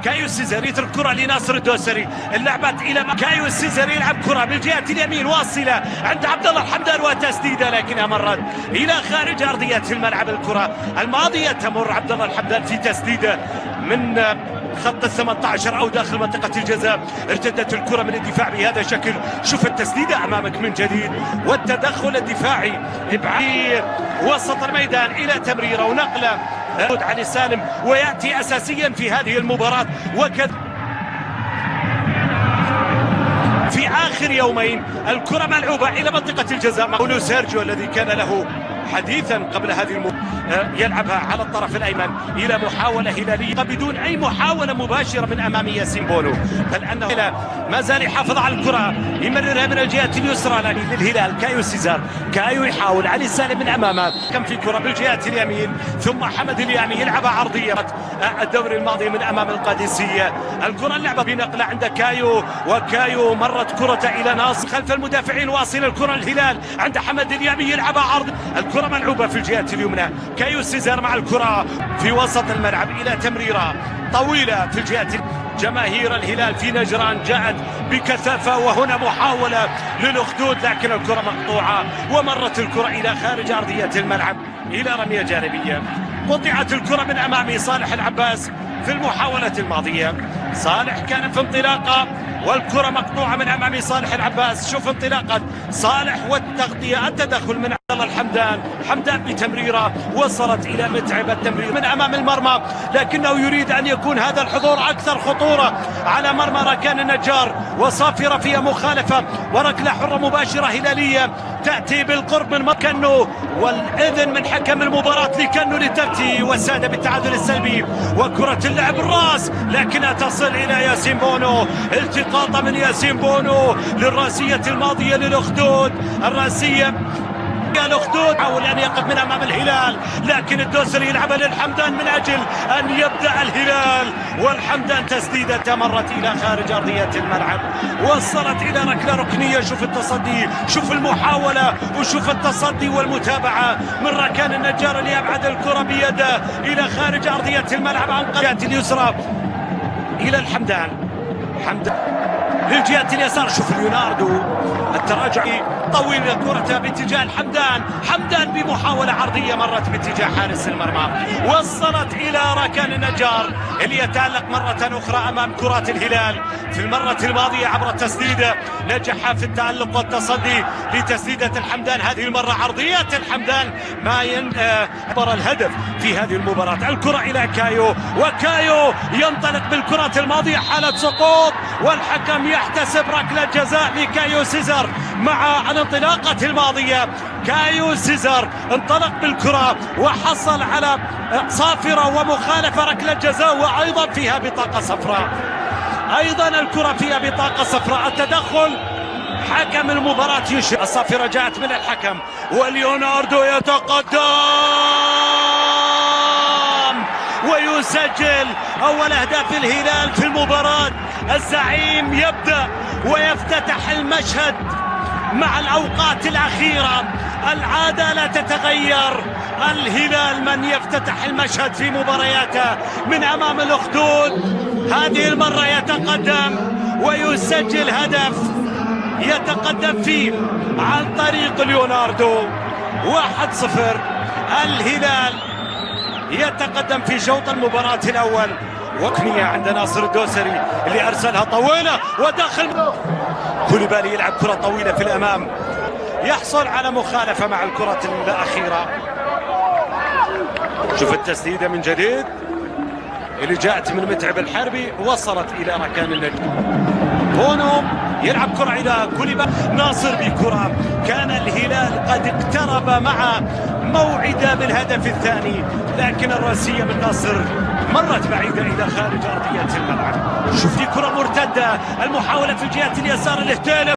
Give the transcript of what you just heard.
كايو سيزر يترك كرة لناصر الدوسري، اللعبت إلى كايو السيزر يلعب كرة بالجهة اليمين واصلة عند عبد الله الحمدان وتسديدة لكنها مرت إلى خارج أرضية الملعب. الكرة الماضية تمر عبد الله الحمدان في تسديدة من خط ال 18 أو داخل منطقة الجزاء. ارتدت الكرة من الدفاع بهذا الشكل. شوف التسديدة أمامك من جديد والتدخل الدفاعي إبعاد وسط الميدان إلى تمريرة ونقلة علي سالم ويأتي أساسيا في هذه المباراة. وكذا في آخر يومين الكرة ملعوبة إلى منطقة الجزاء. مقولو سيرجيو الذي كان له حديثا قبل هذه يلعبها على الطرف الأيمن إلى محاولة هلالية بدون أي محاولة مباشرة من أمام ياسين بونو، بل أنه ما زال يحافظ على الكرة يمررها من الجهة اليسرى للهلال. كايو سيزار، كايو يحاول، علي سالم من أمامه، كم في كرة بالجهة اليمين ثم حمد اليامي يلعبها عرضية الدوري الماضي من أمام القادسية. الكرة اللعبة بنقلة عند كايو، وكايو مرت كرة إلى ناصر خلف المدافعين واصل الكرة الهلال عند حمد اليامي يلعبها عرض. الكرة ملعوبة في الجهة اليمنى، كايو سيزار مع الكرة في وسط الملعب إلى تمريرة طويلة في الجهة. جماهير الهلال في نجران جاءت بكثافة وهنا محاولة للأخدود لكن الكرة مقطوعة ومرت الكرة إلى خارج أرضية الملعب إلى رمية جانبية. قطعت الكرة من أمام صالح العباس في المحاولة الماضية. صالح كان في انطلاقة والكرة مقطوعة من أمام صالح العباس. شوف انطلاقة صالح والتغطية، التدخل من عبد الله الحمدان. حمدان بتمريرة وصلت إلى متعب، التمرير من أمام المرمى لكنه يريد أن يكون هذا الحضور أكثر خطورة على مرمى ركان النجار. وصافرة فيها مخالفة وركلة حرة مباشرة هلالية تأتي بالقرب من كنو والإذن من حكم المباراة لكنو لتأتي والسادة بالتعادل السلبي. وكرة اللعب الراس لكنها تصل إلى ياسين بونو، التقاطة من ياسين بونو للراسية الماضية للأخدود. الراسية الأخدود حاول أن يقف من أمام الهلال لكن الدوسري يلعبها للحمدان من أجل أن يبدأ الهلال. والحمدان تسديدة مرت إلى خارج أرضية الملعب وصلت إلى ركلة ركنية. شوف التصدي، شوف المحاولة وشوف التصدي والمتابعة من ركان النجار اللي يبعد الكرة بيده إلى خارج أرضية الملعب عن قناة اليسرى إلى الحمدان. حمدان للجهة اليسار، شوف ليوناردو التراجع طويل الكرة باتجاه الحمدان. حمدان بمحاولة عرضية مرت باتجاه حارس المرمى وصلت إلى ركان النجار اللي يتألق مرة أخرى أمام كرات الهلال. في المرة الماضية عبر التسديدة نجح في التألق والتصدي لتسديدة الحمدان. هذه المرة عرضية الحمدان ما عبر الهدف في هذه المباراة. الكرة إلى كايو وكايو ينطلق بالكرات الماضية، حالة سقوط والحكم يحتسب ركلة جزاء لكايو سيزر مع الانطلاقة الماضية. كايو سيزر انطلق بالكرة وحصل على صافرة ومخالفة ركلة جزاء وأيضا فيها بطاقة صفراء. أيضا الكرة فيها بطاقة صفراء. التدخل حكم المباراة يشير. الصافرة جاءت من الحكم وليوناردو يتقدم ويسجل أول أهداف الهلال في المباراة. الزعيم يبدأ ويفتتح المشهد مع الأوقات الأخيرة. العادة لا تتغير، الهلال من يفتتح المشهد في مبارياته من أمام الأخدود. هذه المرة يتقدم ويسجل هدف يتقدم فيه عن طريق ليوناردو 1-0. الهلال يتقدم في شوط المباراة الأول. وكنية عند ناصر الدوسري اللي أرسلها طويلة وداخل. كوليبالي يلعب كرة طويلة في الأمام يحصل على مخالفة مع الكرة الأخيرة. شوف التسديدة من جديد اللي جاءت من متعب الحربي وصلت إلى مكان النجم. بونو يلعب كرة إلى كوليبالي. ناصر بكرة. كان الهلال قد اقترب مع موعده بالهدف الثاني لكن الراسية من ناصر مرت بعيدة إلى خارج أرضية الملعب. شوف دي كرة مرتدة، المحاولة في الجهة اليسار الاهتلاف.